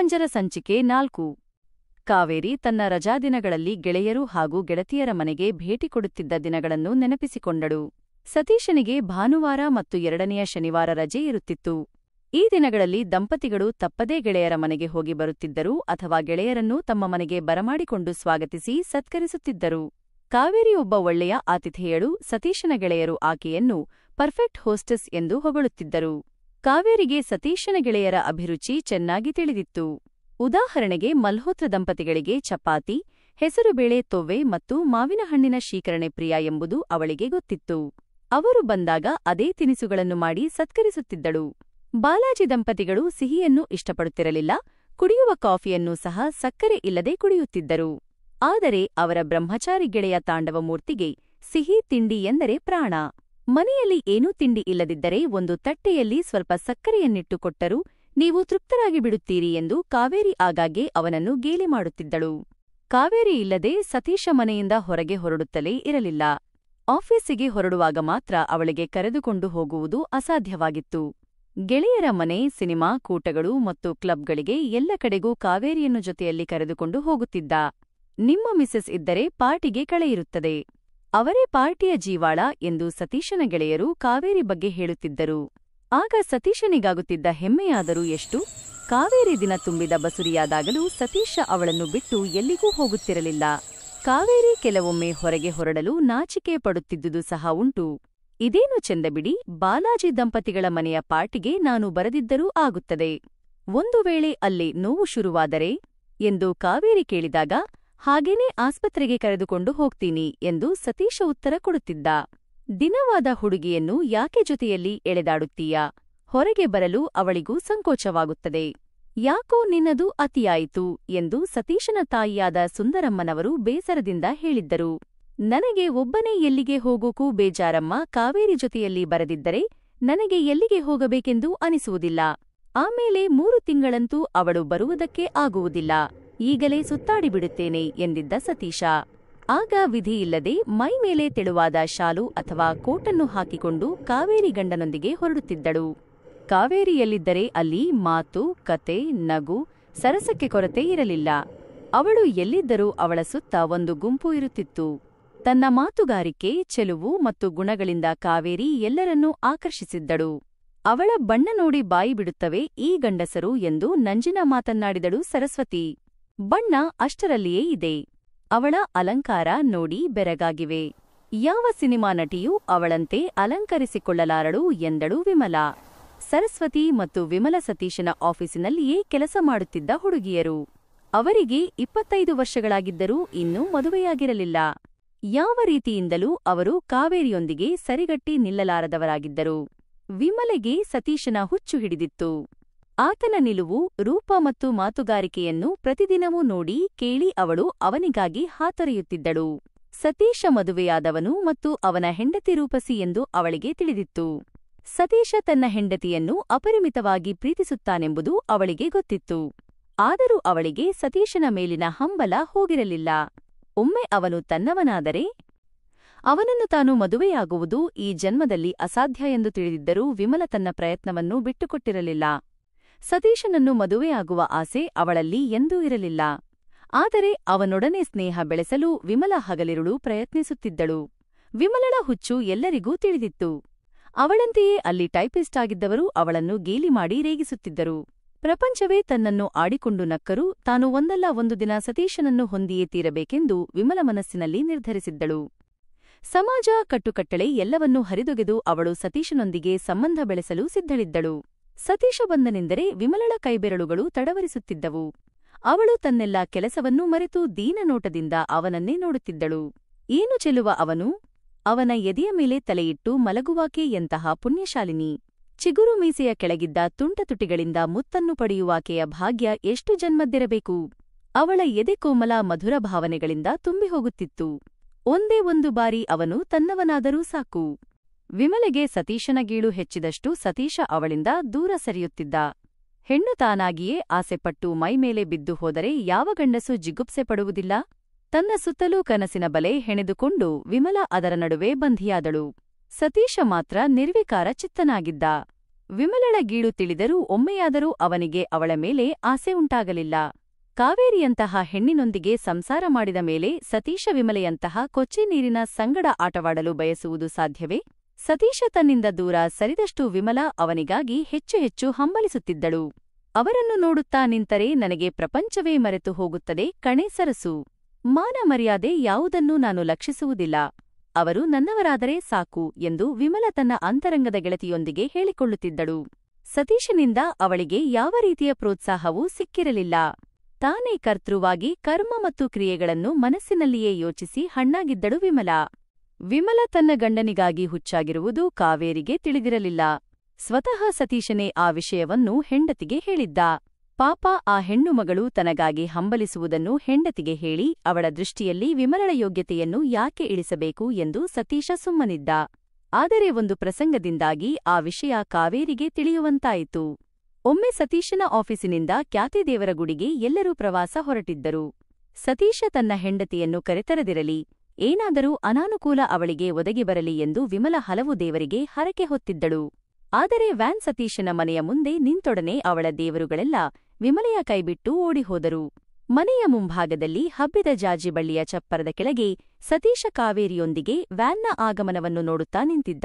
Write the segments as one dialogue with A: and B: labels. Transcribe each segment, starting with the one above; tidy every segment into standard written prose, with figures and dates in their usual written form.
A: ಚಿತ್ರಮಂಜರ ಸಂಚಿಕೆ 4. ಕಾವೇರಿ ತನ್ನ ರಜಾದಿನಗಳಲ್ಲಿ ಗೆಳೆಯರು ಹಾಗೂ ಗೆಳತಿಯರ ಮನೆಗೆ ಭೇಟಿ ಕೊಡುತ್ತಿದ್ದ ದಿನಗಳನ್ನು ನೆನಪಿಸಿಕೊಂಡಳು. ಸತೀಶನಿಗೆ ಭಾನುವಾರ ಮತ್ತು 2ನೇ ಶನಿವಾರ ರಜೆ ಇರುತ್ತಿತ್ತು. ಈ ದಿನಗಳಲ್ಲಿ ದಂಪತಿಗಳು ತಪ್ಪದೇ ಗೆಳೆಯರ ಮನೆಗೆ ಹೋಗಿ ಬರುತ್ತಿದ್ದರು ಅಥವಾ ಗೆಳೆಯರನ್ನು ತಮ್ಮ ಮನೆಗೆ ಬರಮಾಡಿಕೊಂಡು ಸ್ವಾಗತಿಸಿ ಸತ್ಕರಿಸುತ್ತಿದ್ದರು. ಕಾವೇರಿ ಒಬ್ಬ ಒಳ್ಳೆಯ ಆತಿಥೇಯಳು. ಸತೀಶನ ಗೆಳೆಯರು ಆಕೆಯನ್ನು ಪರ್ಫೆಕ್ಟ್ ಹೋಸ್ಟೆಸ್ ಎಂದು ಹೊಗಳುತ್ತಿದ್ದರು. ಕಾವೇರಿಗೆ ಸತೀಶನ ಗೆಳೆಯರ ಅಭಿರುಚಿ ಚೆನ್ನಾಗಿ ತಿಳಿದಿತ್ತು. ಉದಾಹರಣೆಗೆ ಮಲ್ಹೋತ್ರ ದಂಪತಿಗಳಿಗೆ ಚಪಾತಿ, ಹೆಸರುಬೇಳೆ ತೊವ್ವೆ ಮತ್ತು ಮಾವಿನ ಹಣ್ಣಿನ ಶೀಕರಣೆ ಪ್ರಿಯ ಎಂಬುದು ಅವಳಿಗೆ ಗೊತ್ತಿತ್ತು. ಅವರು ಬಂದಾಗ ಅದೇ ತಿನಿಸುಗಳನ್ನು ಮಾಡಿ ಸತ್ಕರಿಸುತ್ತಿದ್ದಳು. ಬಾಲಾಜಿ ದಂಪತಿಗಳು ಸಿಹಿಯನ್ನು ಇಷ್ಟಪಡುತ್ತಿರಲಿಲ್ಲ. ಕುಡಿಯುವ ಕಾಫಿಯನ್ನು ಸಹ ಸಕ್ಕರೆ ಇಲ್ಲದೆ ಕುಡಿಯುತ್ತಿದ್ದರು. ಆದರೆ ಅವರ ಬ್ರಹ್ಮಚಾರಿ ಗೆಳೆಯ ತಾಂಡವಮೂರ್ತಿಗೆ ಸಿಹಿ ತಿಂಡಿ ಎಂದರೆ ಪ್ರಾಣ. ಮನೆಯಲ್ಲಿ ಏನೂ ತಿಂಡಿ ಇಲ್ಲದಿದ್ದರೆ ಒಂದು ತಟ್ಟೆಯಲ್ಲಿ ಸ್ವಲ್ಪ ಸಕ್ಕರೆಯನ್ನಿಟ್ಟು ಕೊಟ್ಟರೂ ನೀವು ತೃಪ್ತರಾಗಿ ಬಿಡುತ್ತೀರಿ ಎಂದು ಕಾವೇರಿ ಆಗಾಗ್ಗೆ ಅವನನ್ನು ಗೇಲಿ ಮಾಡುತ್ತಿದ್ದಳು. ಕಾವೇರಿ ಇಲ್ಲದೆ ಸತೀಶ ಮನೆಯಿಂದ ಹೊರಗೆ ಹೊರಡುತ್ತಲೇ ಇರಲಿಲ್ಲ. ಆಫೀಸಿಗೆ ಹೊರಡುವಾಗ ಮಾತ್ರ ಅವಳಿಗೆ ಕರೆದುಕೊಂಡು ಹೋಗುವುದು ಅಸಾಧ್ಯವಾಗಿತ್ತು. ಗೆಳೆಯರ ಮನೆ, ಸಿನಿಮಾ, ಕೂಟಗಳು ಮತ್ತು ಕ್ಲಬ್ಗಳಿಗೆ ಎಲ್ಲ ಕಡೆಗೂ ಕಾವೇರಿಯನ್ನು ಜೊತೆಯಲ್ಲಿ ಕರೆದುಕೊಂಡು ಹೋಗುತ್ತಿದ್ದ. ನಿಮ್ಮ ಮಿಸೆಸ್ ಇದ್ದರೆ ಪಾರ್ಟಿಗೆ ಕಳೆಯಿರುತ್ತದೆ, ಅವರೇ ಪಾರ್ಟಿಯ ಜೀವಾಳ ಎಂದು ಸತೀಶನ ಗೆಳೆಯರು ಕಾವೇರಿ ಬಗ್ಗೆ ಹೇಳುತ್ತಿದ್ದರು. ಆಗ ಸತೀಶನಿಗಾಗುತ್ತಿದ್ದ ಹೆಮ್ಮೆಯಾದರೂ ಎಷ್ಟು. ಕಾವೇರಿ ದಿನ ತುಂಬಿದ ಬಸುರಿಯಾದಾಗಲೂ ಸತೀಶ ಅವಳನ್ನು ಬಿಟ್ಟು ಎಲ್ಲಿಗೂ ಹೋಗುತ್ತಿರಲಿಲ್ಲ. ಕಾವೇರಿ ಕೆಲವೊಮ್ಮೆ ಹೊರಗೆ ಹೊರಡಲು ನಾಚಿಕೆ ಪಡುತ್ತಿದ್ದುದು ಸಹ ಉಂಟು. ಇದೇನು ಚೆಂದ ಬಿಡಿ, ಬಾಲಾಜಿ ದಂಪತಿಗಳ ಮನೆಯ ಪಾರ್ಟಿಗೆ ನಾನು ಬರದಿದ್ದರೂ ಆಗುತ್ತದೆ. ಒಂದು ವೇಳೆ ಅಲ್ಲಿ ನೋವು ಶುರುವಾದರೆ ಎಂದು ಕಾವೇರಿ ಕೇಳಿದಾಗ, ಹಾಗೇನೇ ಆಸ್ಪತ್ರೆಗೆ ಕರೆದುಕೊಂಡು ಹೋಗ್ತೀನಿ ಎಂದು ಸತೀಶ ಉತ್ತರ ಕೊಡುತ್ತಿದ್ದ. ದಿನವಾದ ಹುಡುಗಿಯನ್ನು ಯಾಕೆ ಜೊತೆಯಲ್ಲಿ ಎಳೆದಾಡುತ್ತೀಯಾ? ಹೊರಗೆ ಬರಲು ಅವಳಿಗೂ ಸಂಕೋಚವಾಗುತ್ತದೆ. ಯಾಕೋ ನಿನ್ನದು ಅತಿಯಾಯಿತು ಎಂದು ಸತೀಶನ ತಾಯಿಯಾದ ಸುಂದರಮ್ಮನವರು ಬೇಸರದಿಂದ ಹೇಳಿದ್ದರು. ನನಗೆ ಒಬ್ಬನೇ ಎಲ್ಲಿಗೆ ಹೋಗೋಕೂ ಬೇಜಾರಮ್ಮ. ಕಾವೇರಿ ಜೊತೆಯಲ್ಲಿ ಬರದಿದ್ದರೆ ನನಗೆ ಎಲ್ಲಿಗೆ ಹೋಗಬೇಕೆಂದು ಅನಿಸುವುದಿಲ್ಲ. ಆಮೇಲೆ 3 ತಿಂಗಳಂತೂ ಅವಳು ಬರುವುದಕ್ಕೆ ಆಗುವುದಿಲ್ಲ. ಈಗಲೇ ಸುತ್ತಾಡಿಬಿಡುತ್ತೇನೆ ಎಂದಿದ್ದ ಸತೀಶ. ಆಗ ವಿಧಿಯಿಲ್ಲದೆ ಮೈಮೇಲೆ ತೆಳುವಾದ ಶಾಲು ಅಥವಾ ಕೋಟನ್ನು ಹಾಕಿಕೊಂಡು ಕಾವೇರಿ ಗಂಡನೊಂದಿಗೆ ಹೊರಡುತ್ತಿದ್ದಳು. ಕಾವೇರಿಯಲ್ಲಿದ್ದರೆ ಅಲ್ಲಿ ಮಾತು, ಕತೆ, ನಗು, ಸರಸಕ್ಕೆ ಕೊರತೆ ಇರಲಿಲ್ಲ. ಅವಳು ಎಲ್ಲಿದ್ದರೂ ಅವಳ ಸುತ್ತ ಒಂದು ಗುಂಪು ಇರುತ್ತಿತ್ತು. ತನ್ನ ಮಾತುಗಾರಿಕೆ, ಚೆಲುವು ಮತ್ತು ಗುಣಗಳಿಂದ ಕಾವೇರಿ ಎಲ್ಲರನ್ನೂ ಆಕರ್ಷಿಸಿದ್ದಳು. ಅವಳ ಬಣ್ಣ ನೋಡಿ ಬಾಯಿ ಬಿಡುತ್ತವೆ ಈ ಗಂಡಸರು ಎಂದು ನಂಜಿನ ಮಾತನ್ನಾಡಿದಳು ಸರಸ್ವತಿ. ಬಣ್ಣ ಅಷ್ಟರಲ್ಲಿಯೇ ಇದೆ. ಅವಳ ಅಲಂಕಾರ ನೋಡಿ ಬೆರಗಾಗಿವೆ. ಯಾವ ಸಿನಿಮಾ ನಟಿಯೂ ಅವಳಂತೆ ಅಲಂಕರಿಸಿಕೊಳ್ಳಲಾರಳು ಎಂದಳು ವಿಮಲಾ. ಸರಸ್ವತಿ ಮತ್ತು ವಿಮಲ ಸತೀಶನ ಆಫೀಸಿನಲ್ಲಿಯೇ ಕೆಲಸ ಮಾಡುತ್ತಿದ್ದ ಹುಡುಗಿಯರು. ಅವರಿಗೆ 25 ವರ್ಷಗಳಾಗಿದ್ದರೂ ಇನ್ನೂ ಮದುವೆಯಾಗಿರಲಿಲ್ಲ. ಯಾವ ರೀತಿಯಿಂದಲೂ ಅವರು ಕಾವೇರಿಯೊಂದಿಗೆ ಸರಿಗಟ್ಟಿ ನಿಲ್ಲಲಾರದವರಾಗಿದ್ದರು. ವಿಮಲೆಗೆ ಸತೀಶನ ಹುಚ್ಚು ಹಿಡಿದಿತ್ತು. ಆತನ ನಿಲುವು, ರೂಪ ಮತ್ತು ಮಾತುಗಾರಿಕೆಯನ್ನು ಪ್ರತಿದಿನವೂ ನೋಡಿ ಕೇಳಿ ಅವಳು ಅವನಿಗಾಗಿ ಹಾತೊರೆಯುತ್ತಿದ್ದಳು. ಸತೀಶ ಮದುವೆಯಾದವನು ಮತ್ತು ಅವನ ಹೆಂಡತಿ ರೂಪಸಿ ಎಂದು ಅವಳಿಗೆ ತಿಳಿದಿತ್ತು. ಸತೀಶ ತನ್ನ ಹೆಂಡತಿಯನ್ನು ಅಪರಿಮಿತವಾಗಿ ಪ್ರೀತಿಸುತ್ತಾನೆಂಬುದು ಅವಳಿಗೆ ಗೊತ್ತಿತ್ತು. ಆದರೂ ಅವಳಿಗೆ ಸತೀಶನ ಮೇಲಿನ ಹಂಬಲ ಹೋಗಿರಲಿಲ್ಲ. ಒಮ್ಮೆ ಅವನು ತನ್ನವನಾದರೆ ಅವನನ್ನು ತಾನು ಮದುವೆಯಾಗುವುದು ಈ ಜನ್ಮದಲ್ಲಿ ಅಸಾಧ್ಯ ಎಂದು ತಿಳಿದಿದ್ದರೂ ವಿಮಲ ತನ್ನ ಪ್ರಯತ್ನವನ್ನು ಬಿಟ್ಟುಕೊಟ್ಟಿರಲಿಲ್ಲ. ಸತೀಶನನ್ನು ಮದುವೆಯಾಗುವ ಆಸೆ ಅವಳಲ್ಲಿ ಎಂದೂ ಇರಲಿಲ್ಲ. ಆದರೆ ಅವನೊಡನೆ ಸ್ನೇಹ ಬೆಳೆಸಲು ವಿಮಲ ಹಗಲಿರುಳು ಪ್ರಯತ್ನಿಸುತ್ತಿದ್ದಳು. ವಿಮಲಳ ಹುಚ್ಚು ಎಲ್ಲರಿಗೂ ತಿಳಿದಿತ್ತು. ಅವಳಂತೆಯೇ ಅಲ್ಲಿ ಟೈಪಿಸ್ಟ್ ಆಗಿದ್ದವರು ಅವಳನ್ನು ಗೇಲಿ ಮಾಡಿ ರೇಗಿಸುತ್ತಿದ್ದರು. ಪ್ರಪಂಚವೇ ತನ್ನನ್ನು ಆಡಿಕೊಂಡು ನಕ್ಕರೂ ತಾನು ಒಂದಲ್ಲ ಒಂದು ದಿನ ಸತೀಶನನ್ನು ಹೊಂದಿಯೇ ತೀರಬೇಕೆಂದು ವಿಮಲ ಮನಸ್ಸಿನಲ್ಲಿ ನಿರ್ಧರಿಸಿದ್ದಳು. ಸಮಾಜ, ಕಟ್ಟುಕಟ್ಟಳೆ ಎಲ್ಲವನ್ನೂ ಹರಿದೊಗೆದು ಅವಳು ಸತೀಶನೊಂದಿಗೆ ಸಂಬಂಧ ಬೆಳೆಸಲು ಸಿದ್ಧಳಿದ್ದಳು. ಸತೀಶ ಬಂದನೆಂದರೆ ವಿಮಲಳ ಕೈಬೆರಳುಗಳು ತಡವರಿಸುತ್ತಿದ್ದವು. ಅವಳು ತನ್ನೆಲ್ಲ ಕೆಲಸವನ್ನೂ ಮರೆತು ದೀನನೋಟದಿಂದ ಅವನನ್ನೇ ನೋಡುತ್ತಿದ್ದಳು. ಏನು ಚೆಲುವ ಅವನು! ಅವನ ಎದೆಯ ಮೇಲೆ ತಲೆಯಿಟ್ಟು ಮಲಗುವಾಕೆ ಎಂತಹ ಪುಣ್ಯಶಾಲಿನಿ! ಚಿಗುರು ಮೀಸೆಯ ಕೆಳಗಿದ್ದ ತುಂಟತುಟಿಗಳಿಂದ ಮುತ್ತನ್ನು ಪಡೆಯುವಾಕೆಯ ಭಾಗ್ಯ ಎಷ್ಟು ಜನ್ಮದ್ದಿರಬೇಕು! ಅವಳ ಎದೆ ಕೋಮಲ ಮಧುರ ಭಾವನೆಗಳಿಂದ ತುಂಬಿಹೋಗುತ್ತಿತ್ತು. ಒಂದೇ ಒಂದು ಬಾರಿ ಅವನು ತನ್ನವನಾದರೂ ಸಾಕು. ವಿಮಲೆಗೆ ಸತೀಶನ ಗೀಳು ಹೆಚ್ಚಿದಷ್ಟು ಸತೀಶ ಅವಳಿಂದ ದೂರ ಸರಿಯುತ್ತಿದ್ದ. ಹೆಣ್ಣು ತಾನಾಗಿಯೇ ಆಸೆಪಟ್ಟು ಮೈಮೇಲೆ ಬಿದ್ದು ಹೋದರೆ ಯಾವ ಗಂಡಸು ಜಿಗುಪ್ಸೆ ಪಡುವುದಿಲ್ಲ? ತನ್ನ ಸುತ್ತಲೂ ಕನಸಿನ ಬಲೆ ಹೆಣೆದುಕೊಂಡು ವಿಮಲ ಅದರ ನಡುವೆ ಬಂಧಿಯಾದಳು. ಸತೀಶ ಮಾತ್ರ ನಿರ್ವಿಕಾರ ಚಿತ್ತನಾಗಿದ್ದ. ವಿಮಲಳ ಗೀಳು ತಿಳಿದರೂ ಒಮ್ಮೆಯಾದರೂ ಅವನಿಗೆ ಅವಳ ಮೇಲೆ ಆಸೆ ಉಂಟಾಗಲಿಲ್ಲ. ಕಾವೇರಿಯಂತಹ ಹೆಣ್ಣಿನೊಂದಿಗೆ ಸಂಸಾರ ಮಾಡಿದ ಮೇಲೆ ಸತೀಶ ವಿಮಲೆಯಂತಹ ಕೊಚ್ಚೆ ನೀರಿನ ಸಂಗಡ ಆಟವಾಡಲು ಬಯಸುವುದು ಸಾಧ್ಯವೇ? ಸತೀಶ ತನ್ನಿಂದ ದೂರ ಸರಿದಷ್ಟು ವಿಮಲಾ ಅವನಿಗಾಗಿ ಹೆಚ್ಚು ಹೆಚ್ಚು ಹಂಬಲಿಸುತ್ತಿದ್ದಳು. ಅವರನ್ನು ನೋಡುತ್ತಾ ನಿಂತರೆ ನನಗೆ ಪ್ರಪಂಚವೇ ಮರೆತು ಹೋಗುತ್ತದೆ ಕಣೆ ಸರಸು. ಮಾನ ಮರ್ಯಾದೆ ಯಾವುದನ್ನೂ ನಾನು ಲಕ್ಷಿಸುವುದಿಲ್ಲ. ಅವರು ನನ್ನವರಾದರೆ ಸಾಕು ಎಂದು ವಿಮಲ ತನ್ನ ಅಂತರಂಗದ ಗೆಳತಿಯೊಂದಿಗೆ ಹೇಳಿಕೊಳ್ಳುತ್ತಿದ್ದಳು. ಸತೀಶನಿಂದ ಅವಳಿಗೆ ಯಾವ ರೀತಿಯ ಪ್ರೋತ್ಸಾಹವೂ ಸಿಕ್ಕಿರಲಿಲ್ಲ. ತಾನೇ ಕರ್ತೃವಾಗಿ ಕರ್ಮ ಮತ್ತು ಕ್ರಿಯೆಗಳನ್ನು ಮನಸ್ಸಿನಲ್ಲಿಯೇ ಯೋಚಿಸಿ ಹಣ್ಣಾಗಿದ್ದಳು ವಿಮಲಾ. ವಿಮಲ ತನ್ನ ಗಂಡನಿಗಾಗಿ ಹುಚ್ಚಾಗಿರುವುದು ಕಾವೇರಿಗೆ ತಿಳಿದಿರಲಿಲ್ಲ. ಸ್ವತಃ ಸತೀಶನೇ ಆ ವಿಷಯವನ್ನು ಹೆಂಡತಿಗೆ ಹೇಳಿದ್ದ. ಪಾಪ ಆ ಹೆಣ್ಣುಮಗಳು ತನಗಾಗಿ ಹಂಬಲಿಸುವುದನ್ನು ಹೆಂಡತಿಗೆ ಹೇಳಿ ಅವಳ ದೃಷ್ಟಿಯಲ್ಲಿ ವಿಮಲಳ ಯೋಗ್ಯತೆಯನ್ನು ಯಾಕೆ ಇಳಿಸಬೇಕು ಎಂದು ಸತೀಶ ಸುಮ್ಮನಿದ್ದ. ಆದರೆ ಒಂದು ಪ್ರಸಂಗದಿಂದಾಗಿ ಆ ವಿಷಯ ಕಾವೇರಿಗೆ ತಿಳಿಯುವಂತಾಯಿತು. ಒಮ್ಮೆ ಸತೀಶನ ಆಫೀಸಿನಿಂದ ಖ್ಯಾತಿದೇವರಗುಡಿಗೆ ಎಲ್ಲರೂ ಪ್ರವಾಸ ಹೊರಟಿದ್ದರು. ಸತೀಶ ತನ್ನ ಹೆಂಡತಿಯನ್ನು ಕರೆತರದಿರಲಿ, ಏನಾದರೂ ಅನಾನುಕೂಲ ಅವಳಿಗೆ ಒದಗಿ ಬರಲಿ ಎಂದು ವಿಮಲ ಹಲವು ದೇವರಿಗೆ ಹರಕೆ ಹೊತ್ತಿದ್ದಳು. ಆದರೆ ವ್ಯಾನ್ ಸತೀಶನ ಮನೆಯ ಮುಂದೆ ನಿಂತೊಡನೆ ಅವಳ ದೇವರುಗಳೆಲ್ಲ ವಿಮಲೆಯ ಕೈಬಿಟ್ಟು ಓಡಿಹೋದರು. ಮನೆಯ ಮುಂಭಾಗದಲ್ಲಿ ಹಬ್ಬಿದ ಜಾಜಿ ಬಳ್ಳಿಯ ಚಪ್ಪರದ ಕೆಳಗೆ ಸತೀಶ ಕಾವೇರಿಯೊಂದಿಗೆ ವ್ಯಾನ್ನ ಆಗಮನವನ್ನು ನೋಡುತ್ತಾ ನಿಂತಿದ್ದ.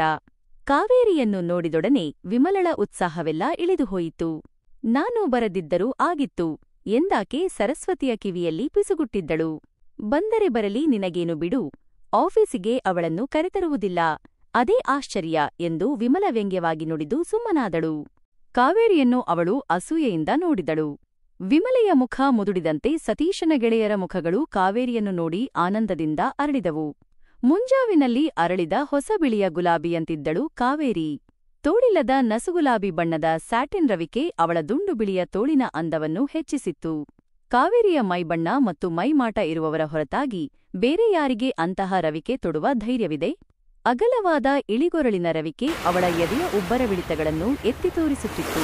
A: ಕಾವೇರಿಯನ್ನು ನೋಡಿದೊಡನೆ ವಿಮಲಳ ಉತ್ಸಾಹವೆಲ್ಲ ಇಳಿದುಹೋಯಿತು. ನಾನು ಬರದಿದ್ದರೂ ಆಗಿತ್ತು ಎಂದಾಕೆ ಸರಸ್ವತಿಯ ಕಿವಿಯಲ್ಲಿ ಪಿಸುಗುಟ್ಟಿದ್ದಳು. ಬಂದರೆ ಬರಲಿ, ನಿನಗೇನು ಬಿಡು, ಆಫೀಸಿಗೆ ಅವಳನ್ನು ಕರೆತರುವುದಿಲ್ಲ, ಅದೇ ಆಶ್ಚರ್ಯ ಎಂದು ವಿಮಲ ವ್ಯಂಗ್ಯವಾಗಿ ನುಡಿದು ಸುಮ್ಮನಾದಳು. ಕಾವೇರಿಯನ್ನು ಅವಳು ಅಸೂಯೆಯಿಂದ ನೋಡಿದಳು. ವಿಮಲೆಯ ಮುಖ ಮುದುಡಿದಂತೆ ಸತೀಶನ ಗೆಳೆಯರ ಮುಖಗಳು ಕಾವೇರಿಯನ್ನು ನೋಡಿ ಆನಂದದಿಂದ ಅರಳಿದವು. ಮುಂಜಾವಿನಲ್ಲಿ ಅರಳಿದ ಹೊಸ ಬಿಳಿಯ ಗುಲಾಬಿಯಂತಿದ್ದಳು ಕಾವೇರಿ. ತೋಳಿಲ್ಲದ ನಸುಗುಲಾಬಿ ಬಣ್ಣದ ಸ್ಯಾಟಿನ್ ರವಿಕೆ ಅವಳ ದುಂಡು ಬಿಳಿಯ ತೋಳಿನ ಅಂದವನ್ನು ಹೆಚ್ಚಿಸಿತ್ತು. ಕಾವೇರಿಯ ಮೈಬಣ್ಣ ಮತ್ತು ಮೈಮಾಟ ಇರುವವರ ಹೊರತಾಗಿ ಬೇರೆ ಯಾರಿಗೆ ಅಂತಹ ರವಿಕೆ ತೊಡುವ ಧೈರ್ಯವಿದೆ? ಅಗಲವಾದ ಇಳಿಗೊರಳಿನ ರವಿಕೆ ಅವಳ ಎದೆಯ ಉಬ್ಬರವಿಳಿತಗಳನ್ನು ಎತ್ತಿ ತೋರಿಸುತ್ತಿತ್ತು.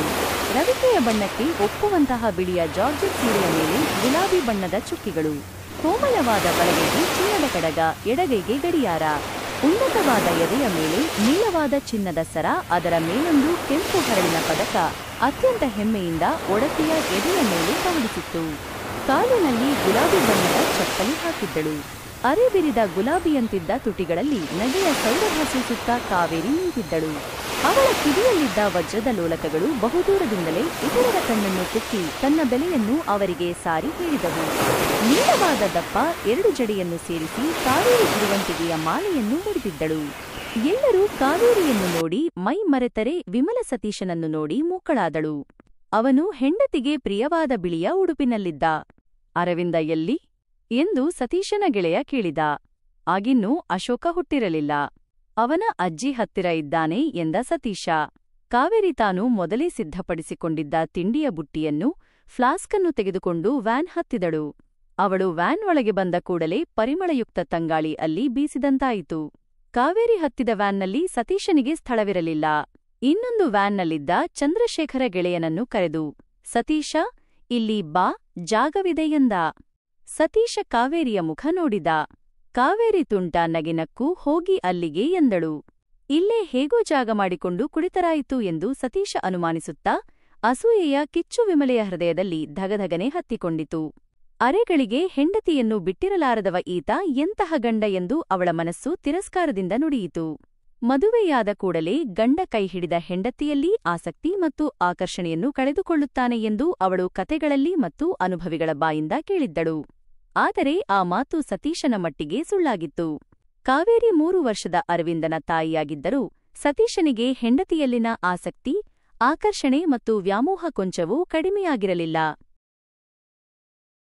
A: ರವಿಕೆಯ ಬಣ್ಣಕ್ಕೆ ಒಪ್ಪುವಂತಹ ಬಿಳಿಯ ಜಾರ್ಜೆಟ್ ಸೀರೆಯ ಮೇಲೆ ಗುಲಾಬಿ ಬಣ್ಣದ ಚುಕ್ಕಿಗಳು, ಕೋಮಲವಾದ ಬಲಗೈಗೆ ಚಿನ್ನದ ಕಡಗ, ಎಡಗೈಗೆ ಗಡಿಯಾರ, ಉನ್ನತವಾದ ಎದೆಯ ಮೇಲೆ ನೀಳವಾದ ಚಿನ್ನದ ಸರ, ಅದರ ಮೇಲೊಂದು ಕೆಂಪು ಹರಳಿನ ಪದಕ ಅತ್ಯಂತ ಹೆಮ್ಮೆಯಿಂದ ಒಡತಿಯ ಎದೆಯ ಮೇಲೆ ಕವಳಿಸಿತ್ತು. ಕಾಲಿನಲ್ಲಿ ಗುಲಾಬಿ ಬಣ್ಣದ ಚಪ್ಪಲಿ ಹಾಕಿದ್ದಳು. ಅರೆಬಿರಿದ ಗುಲಾಬಿಯಂತಿದ್ದ ತುಟಿಗಳಲ್ಲಿ ನಗೆಯ ಸೌರಭ ಸೂಸುತ್ತಾ ಕಾವೇರಿ ನಿಂತಿದ್ದಳು. ಅವಳ ಕಿವಿಯಲ್ಲಿದ್ದ ವಜ್ರದ ಲೋಲಕಗಳು ಬಹುದೂರದಿಂದಲೇ ಇತರರ ಕಣ್ಣನ್ನು ಕುಕ್ಕಿ ತನ್ನ ಬೆಲೆಯನ್ನು ಅವರಿಗೆ ಸಾರಿ ಹೇಳಿದವು. ನೀಳವಾದ ದಪ್ಪ 2 ಜಡೆಯನ್ನು ಸೇರಿಸಿ ಕಾವೇರಿ ಇರುವಂತಿಗೆಯ ಮಾಲೆಯನ್ನು ಮುಡಿದಿದ್ದಳು. ಎಲ್ಲರೂ ಕಾವೇರಿಯನ್ನು ನೋಡಿ ಮೈ ಮರೆತರೆ ವಿಮಲ ಸತೀಶನನ್ನು ನೋಡಿ ಮೂಕಳಾದಳು. ಅವನು ಹೆಂಡತಿಗೆ ಪ್ರಿಯವಾದ ಬಿಳಿಯ ಉಡುಪಿನಲ್ಲಿದ್ದ. ಅರವಿಂದ ಎಲ್ಲಿ ಎಂದು ಸತೀಶನ ಗೆಳೆಯ ಕೇಳಿದ. ಆಗಿನ್ನೂ ಅಶೋಕ ಹುಟ್ಟಿರಲಿಲ್ಲ. ಅವನ ಅಜ್ಜಿ ಹತ್ತಿರ ಇದ್ದಾನೆ ಎಂದ ಸತೀಶ. ಕಾವೇರಿ ತಾನು ಮೊದಲೇ ಸಿದ್ಧಪಡಿಸಿಕೊಂಡಿದ್ದ ತಿಂಡಿಯ ಬುಟ್ಟಿಯನ್ನು, ಫ್ಲಾಸ್ಕನ್ನು ತೆಗೆದುಕೊಂಡು ವ್ಯಾನ್ ಹತ್ತಿದಳು. ಅವಳು ವ್ಯಾನ್ ಒಳಗೆ ಬಂದ ಕೂಡಲೇ ಪರಿಮಳಯುಕ್ತ ತಂಗಾಳಿ ಅಲ್ಲಿ ಬೀಸಿದಂತಾಯಿತು. ಕಾವೇರಿ ಹತ್ತಿದ ವ್ಯಾನ್ನಲ್ಲಿ ಸತೀಶನಿಗೆ ಸ್ಥಳವಿರಲಿಲ್ಲ. ಇನ್ನೊಂದು ವ್ಯಾನ್ನಲ್ಲಿದ್ದ ಚಂದ್ರಶೇಖರ ಗೆಳೆಯನನ್ನು ಕರೆದು, ಸತೀಶ, ಇಲ್ಲಿ ಬಾ, ಜಾಗವಿದೆ ಎಂದ. ಸತೀಶ ಕಾವೇರಿಯ ಮುಖ ನೋಡಿದ. ಕಾವೇರಿ ತುಂಟ ನಗೆನಕ್ಕೂ ಹೋಗಿ ಅಲ್ಲಿಗೆ ಎಂದಳು. ಇಲ್ಲೇ ಹೇಗೋ ಜಾಗ ಮಾಡಿಕೊಂಡು ಕುಳಿತರಾಯಿತು ಎಂದು ಸತೀಶ ಅನುಮಾನಿಸುತ್ತಾ ಅಸೂಯೆಯ ಕಿಚ್ಚು ವಿಮಲೆಯ ಹೃದಯದಲ್ಲಿ ಧಗಧಗನೆ ಹತ್ತಿಕೊಂಡಿತು. ಅರೆಗಳಿಗೆ ಹೆಂಡತಿಯನ್ನು ಬಿಟ್ಟಿರಲಾರದವ ಈತ ಎಂತಹ ಗಂಡ ಎಂದು ಅವಳ ಮನಸ್ಸು ತಿರಸ್ಕಾರದಿಂದ ನುಡಿಯಿತು. ಮದುವೆಯಾದ ಕೂಡಲೇ ಗಂಡ ಕೈಹಿಡಿದ ಹೆಂಡತಿಯಲ್ಲಿ ಆಸಕ್ತಿ ಮತ್ತು ಆಕರ್ಷಣೆಯನ್ನು ಕಳೆದುಕೊಳ್ಳುತ್ತಾನೆ ಎಂದು ಅವಳು ಕತೆಗಳಲ್ಲಿ ಮತ್ತು ಅನುಭವಿಗಳ ಬಾಯಿಂದ ಕೇಳಿದ್ದಳು. ಆದರೆ ಆ ಮಾತು ಸತೀಶನ ಮಟ್ಟಿಗೆ ಸುಳ್ಳಾಗಿತ್ತು. ಕಾವೇರಿ 3 ವರ್ಷದ ಅರವಿಂದನ ತಾಯಿಯಾಗಿದ್ದರೂ ಸತೀಶನಿಗೆ ಹೆಂಡತಿಯಲ್ಲಿನ ಆಸಕ್ತಿ, ಆಕರ್ಷಣೆ ಮತ್ತು ವ್ಯಾಮೋಹ ಕೊಂಚವೂ ಕಡಿಮೆಯಾಗಿರಲಿಲ್ಲ.